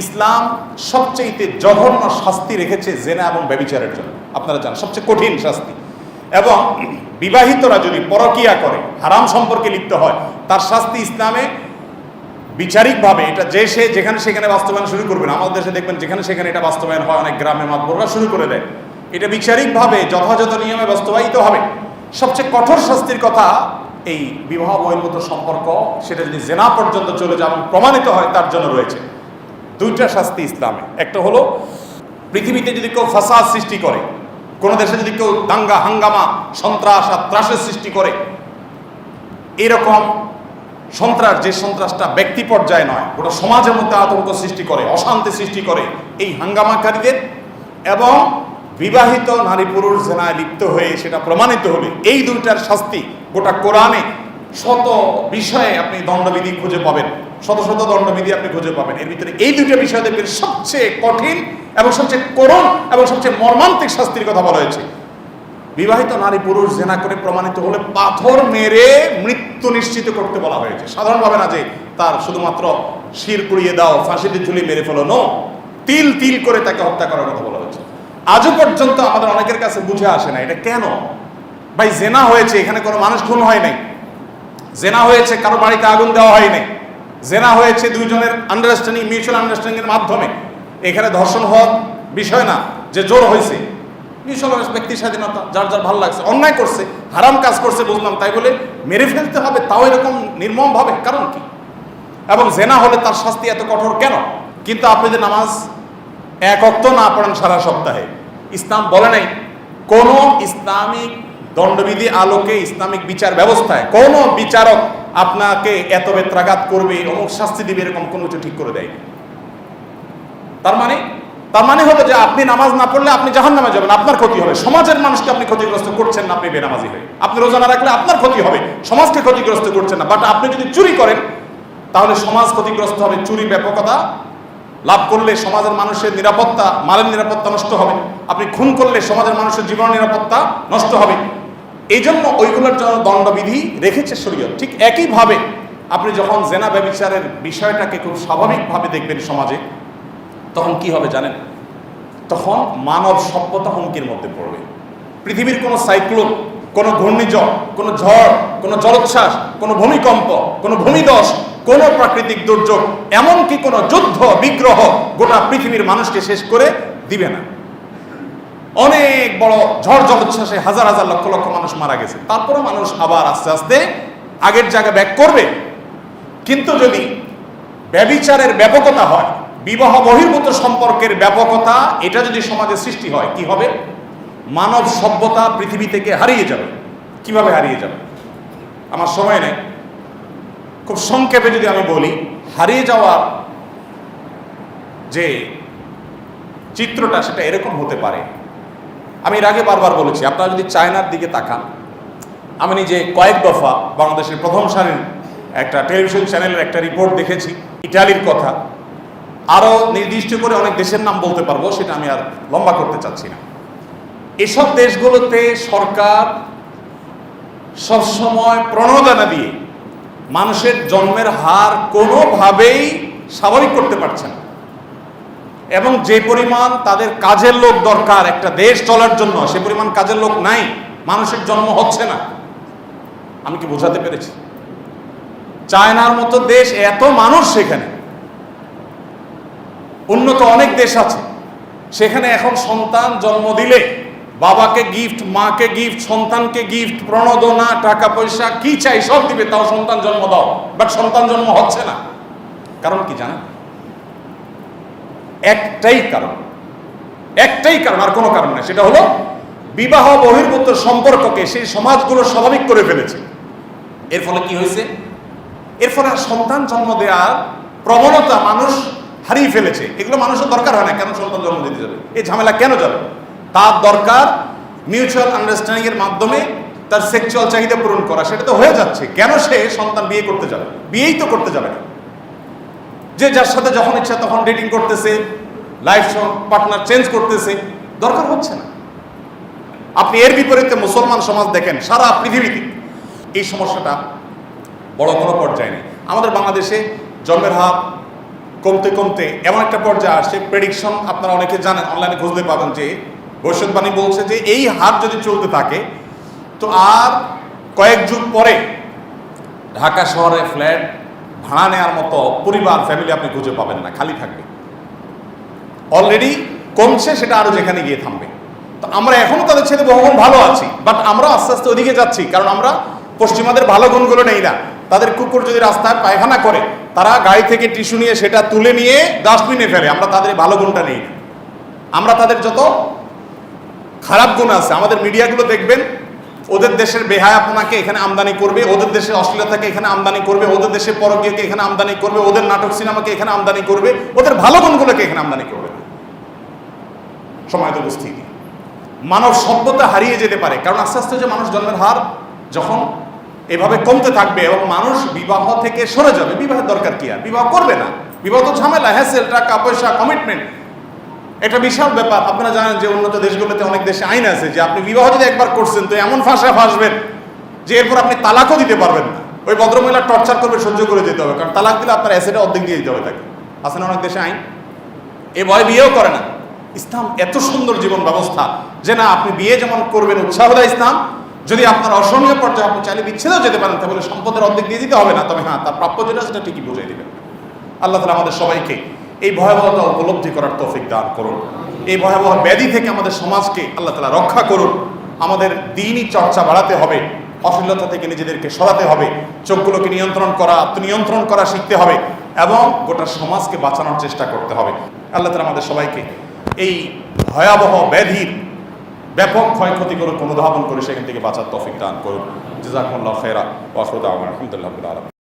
ইসলাম সবচেয়ে জঘন্য শাস্তি রেখেছে জেনা এবং ব্যভিচারের জন্য। আপনারা জানেন সবচেয়ে কঠিন শাস্তি। এবং বিবাহিতরা যদি পরকিয়া করে, হারাম সম্পর্কে লিপ্ত হয়, তার শাস্তি ইসলামে বিচারিকভাবে এটা সে যেখানে সেখানে বাস্তবায়ন শুরু করবে না। আমাদের দেশে দেখবেন যেখানে সেখানে এটা বাস্তবায়ন হয়, অনেক গ্রামে মাতবররা শুরু করে দেয়। এটা বিচারিকভাবে যথাযথ নিয়মে বাস্তবায়িত হবে। সবচেয়ে কঠোর শাস্তির কথা এই বিবাহ বহির্ভূত সম্পর্ক, সেটা যদি জেনা পর্যন্ত চলে যায় এবং প্রমাণিত হয়, তার জন্য রয়েছে দুইটা শাস্তি ইসলামে। একটা হলো পৃথিবীতে যদি কেউ ফাসাদ সৃষ্টি করে, কোনো দেশে যদি কেউ দাঙ্গা হাঙ্গামা সন্ত্রাস আর ত্রাসের সৃষ্টি করে, এরকম সন্ত্রাস, যে সন্ত্রাসটা ব্যক্তি পর্যায়ে নয়, ওটা সমাজের মধ্যে আতঙ্ক সৃষ্টি করে, অশান্তি সৃষ্টি করে, এই হাঙ্গামাকারীদের এবং বিবাহিত নারী পুরুষ জেনায় লিপ্ত হয়ে সেটা প্রমাণিত হলে, এই দুইটার শাস্তি গোটা কোরআনে শত বিষয়ে আপনি দণ্ডবিধি খুঁজে পাবেন, শত শত দণ্ডবিধি আপনি খুঁজে পাবেন। এর ভিতরে এই দুইটা বিষয় দেখবেন সবচেয়ে কঠিন এবং সবচেয়ে করুণ এবং সবচেয়ে মর্মান্তিক শাস্তির কথা বলা হয়েছে। বিবাহিত নারী পুরুষ জেনা করে প্রমাণিত হলে পাথর মেরে মৃত্যু নিশ্চিত করতে বলা হয়েছে। সাধারণভাবে না যে তার শুধুমাত্র শির কুড়িয়ে দাও, ফাঁসিতে ঝুলিয়ে মেরে ফেলো, নো, তিল তিল করে তাকে হত্যা করার কথা বলা হয়েছে। আজও পর্যন্ত আমাদের অনেকের কাছে বুঝে আসে না এটা কেন। ভাই, জেনা হয়েছে, এখানে কোনো মানুষ খুন হয় নাই। জেনা হয়েছে, কারো বাড়িতে আগুন দেওয়া হয় নাই। জেনা হয়েছে দুইজনের আন্ডারস্ট্যান্ডিং, মিউচুয়াল আন্ডারস্ট্যান্ডিং এর মাধ্যমে। এখানে ধর্ষণ হওয়ার বিষয় না যে জোর হয়েছে, মিউচুয়াল ব্যক্তির স্বাধীনতা, যার যার ভালো লাগছে। অন্যায় করছে, হারাম কাজ করছে বুঝলাম, তাই বলে মেরে ফেলতে হবে, তাও এরকম নির্মম ভাবে, কারণ কি? এবং জেনা হলে তার শাস্তি এত কঠোর কেন? কিন্তু আপনি যে নামাজ এক ওয়াক্ত না পড়েন সারা সপ্তাহে, ইসলাম বলে নাই কোন ইসলামিক দণ্ডবিধি আলোকে, ইসলামিক বিচার ব্যবস্থায় কোন বিচারক আপনাকে এত বেত্রাঘাত করবে, অমুক শাস্তি দিবে, এরকম কোনো কিছু ঠিক করে দেয়নি। তার মানে হলো যে আপনি নামাজ না পড়লে আপনি জাহান্নামে যাবেন, আপনার ক্ষতি হবে। সমাজের মানুষকে আপনি ক্ষতিগ্রস্ত করছেন না, আপনি বেনামাজি হয়ে। আপনি রোজা না রাখলে আপনার ক্ষতি হবে, সমাজকে ক্ষতিগ্রস্ত করছেন না। বাট আপনি যদি চুরি করেন তাহলে সমাজ ক্ষতিগ্রস্ত হবে। চুরি ব্যাপকতা লাভ করলে সমাজের মানুষের নিরাপত্তা, মালের নিরাপত্তা নষ্ট হবে। আপনি খুন করলে সমাজের মানুষের জীবন নিরাপত্তা নষ্ট হবে। এই জন্য ওইগুলোর জন্য দণ্ডবিধি রেখেছে শরীয়ত। ঠিক একইভাবে আপনি যখন জেনা ব্যভিচারের বিষয়টাকে খুব স্বাভাবিকভাবে দেখবেন সমাজে, তখন কি হবে জানেন? তখন মানব সভ্যতা হুমকির মধ্যে পড়বে। পৃথিবীর কোনো সাইক্লোন, কোনো ঘূর্ণিঝড়, কোনো ঝড়, কোনো জলোচ্ছ্বাস, কোনো ভূমিকম্প, কোনো ভূমিধস, কোনো প্রাকৃতিক দুর্যোগ, এমনকি কোনো যুদ্ধ বিগ্রহ গোটা পৃথিবীর মানুষকে শেষ করে দিবে না। অনেক বড় ঝড় জলোচ্ছ্বাসে হাজার হাজার লক্ষ লক্ষ মানুষ মারা গেছে, তারপরে মানুষ আবার আস্তে আস্তে আগের জায়গায় ব্যাক করবে। কিন্তু যদি ব্যভিচারের ব্যাপকতা হয়, বিবাহ বহির্ভূত সম্পর্কের ব্যাপকতা, এটা যদি সমাজে সৃষ্টি হয়, কি হবে? মানব সভ্যতা পৃথিবী থেকে হারিয়ে যাবে। কিভাবে হারিয়ে যাবে? আমার সময় নেই, খুব সংক্ষেপে যদি আমি বলি, হারিয়ে যাওয়ার যে চিত্রটা সেটা এরকম হতে পারে। আমি এর আগে বারবার বলেছি, আপনারা যদি চায়নার দিকে তাকান, আমি নিজে কয়েক দফা বাংলাদেশের প্রথম সারির একটা টেলিভিশন চ্যানেলের একটা রিপোর্ট দেখেছি ইটালির কথা। আরও নির্দিষ্ট করে অনেক দেশের নাম বলতে পারবো, সেটা আমি আর লম্বা করতে চাচ্ছি না। এসব দেশগুলোতে সরকার সবসময় প্রণোদনা দিয়ে মানুষের জন্মের হার কোনোভাবেই স্বাভাবিক করতে পারছে না। এবং যে পরিমাণ তাদের কাজের লোক দরকার একটা দেশ চলার জন্য, সে পরিমাণ কাজের লোক নাই, মানুষের জন্ম হচ্ছে না। আমি কি বোঝাতে পেরেছি? চায়নার মতো দেশ, এত মানুষ সেখানে, উন্নত অনেক দেশ আছে, সেখানে এখন সন্তান জন্ম দিলে বাবাকে গিফট, মাকে গিফট, সন্তানকে গিফট, প্রণোদনা, টাকা পয়সা কি চাই সব দিবে, তাও সন্তান জন্ম দাও। বাট সন্তান জন্ম হচ্ছে না। কারণ কি জানেন? একটাই কারণ, আর কোনো কারণ নেই। সেটা হলো বিবাহ বহির্ভূত সম্পর্ককে সেই সমাজগুলো স্বাভাবিক করে ফেলেছে। এর ফলে কি হয়েছে? এর ফলে সন্তান জন্ম দেওয়ার প্রবণতা মানুষ হারিয়ে ফেলেছে। এগুলো মানুষের দরকার হয় না, কেন সন্তান জন্ম দিতে যাবে? এই ঝামেলা কেন যাবে? তার দরকার মিউচুয়াল আন্ডারস্ট্যান্ডিং এর মাধ্যমে তার সেক্সুয়াল চাহিদা পূরণ করা। সেটা তো হয়ে যাচ্ছে, কেন সে সন্তান বিয়ে করতে যাবে? বিয়েই তো করতে যাবে না। যে যার সাথে যখন ইচ্ছা তখন ডেটিং করতেছে, লাইফ পার্টনার চেঞ্জ করতেছে, দরকার হচ্ছে না। আপনি এর বিপরীতে মুসলমান সমাজ দেখেন, সারা পৃথিবীতে এই সমস্যাটা বড় কোনো পর্যায়ে নেই। আমাদের বাংলাদেশে জন্মের হার কমতে কমতে এমন একটা পর্যায়ে আসছে, প্রেডিকশন আপনারা অনেকে জানেন, অনলাইনে খুঁজলে পাবেন, যে ভবিষ্যৎবাণী বলছে যে এই হার যদি চলতে থাকে তো আর কয়েক যুগ পরে ঢাকা শহরে ফ্ল্যাট ভাড়া নেওয়ার মতো পরিবার, ফ্যামিলি আপনি খুঁজে পাবেন না, খালি থাকবে। অলরেডি কমছে, সেটা আরো যেখানে গিয়ে থামবে। তো আমরা এখনো তাদের ছেলে বহুগুণ ভালো আছি, বাট আমরা আস্তে আস্তে ওদিকে যাচ্ছি, কারণ আমরা পশ্চিমাদের ভালো গুণগুলো নেই না। তাদের কুকুর যদি রাস্তায় পায়খানা করে, তারা গাড়ি থেকে টিস্যু নিয়ে সেটা তুলে নিয়ে ডাস্টবিনে ফেলে, আমরা তাদের ভালো গুণটা নেই না। আমরা তাদের যত খারাপ গুণ আছে, আমাদের মিডিয়াগুলো দেখবেন, ওদের দেশের বেহায়াপনাকে এখানে আমদানি করবে, ওদের দেশের অশ্লীলতাকে এখানে আমদানি করবে, ওদের দেশের পরকীয়কে এখানে আমদানি করবে, ওদের নাটক সিনেমাকে এখানে আমদানি করবে, ওদের ভালো গুণগুলোকে এখানে আমদানি করবে। সময় তো উপস্থিতি, মানব সভ্যতা হারিয়ে যেতে পারে, কারণ আস্তে আস্তে যে মানুষ জন্মের হার যখন এভাবে কমতে থাকবে এবং মানুষ বিবাহ থেকে সরে যাবে, বিবাহের দরকার কি আর, বিবাহ করবে না। বিবাহ তো ঝামেলা, হ্যাসেল, টাকা পয়সা, কমিটমেন্ট, এটা বিশাল ব্যাপার। আপনারা জানেন যে উন্নত দেশগুলোতে অনেক দেশে আইন আছে যে আপনি বিবাহ যদি একবার করছেন তো এমন ফাঁসা ফাঁসবেন যে এরপর আপনি তালাকও দিতে পারবেন না। ওই ভদ্রমহিলা টর্চার করবে, সহ্য করে যেতে হবে, কারণ তালাক দিলে আপনার অ্যাসেটে অর্ধেক দিয়ে দিতে হবে তাকে। আছে না অনেক দেশে আইন, এ ভয় বিয়েও করে না। ইসলাম এত সুন্দর জীবন ব্যবস্থা যে না, আপনি বিয়ে যেমন করবেন উৎসাহ দেয় ইসলাম, যদি আপনার অসহনীয় পর্যায়ে আপনি চাইলে বিচ্ছেদও যেতে পারেন, তাহলে সম্পদের অর্ধেক দিয়ে দিতে হবে না, তবে হ্যাঁ তার প্রাপ্য যেটা সেটা ঠিকই বুঝিয়ে দিবেন। আল্লাহ তাআলা আমাদের সবাইকে এই ভয়াবহতা উপলব্ধি করার তৌফিক দান করুন। এই ভয়াবহ ব্যাধি থেকে আমাদের সমাজকে আল্লাহ তাআলা রক্ষা করুন। আমাদের দ্বীনি চর্চা বাড়াতে হবে, অশ্লীলতা থেকে নিজেদেরকে সরাতে হবে, চোখগুলোকে নিয়ন্ত্রণ করা, আত্মনিয়ন্ত্রণ করা শিখতে হবে এবং গোটা সমাজকে বাঁচানোর চেষ্টা করতে হবে। আল্লাহ তাআলা আমাদের সবাইকে এই ভয়াবহ ব্যাধির ব্যাপক ক্ষয়ক্ষতি করে অনুধাবন করে সেখান থেকে বাঁচার তৌফিক দান করুন। জাযাকুমুল্লাহু খায়রা ওয়া আখিরু দাওয়ানা আলহামদুলিল্লাহি রাব্বিল আলামিন।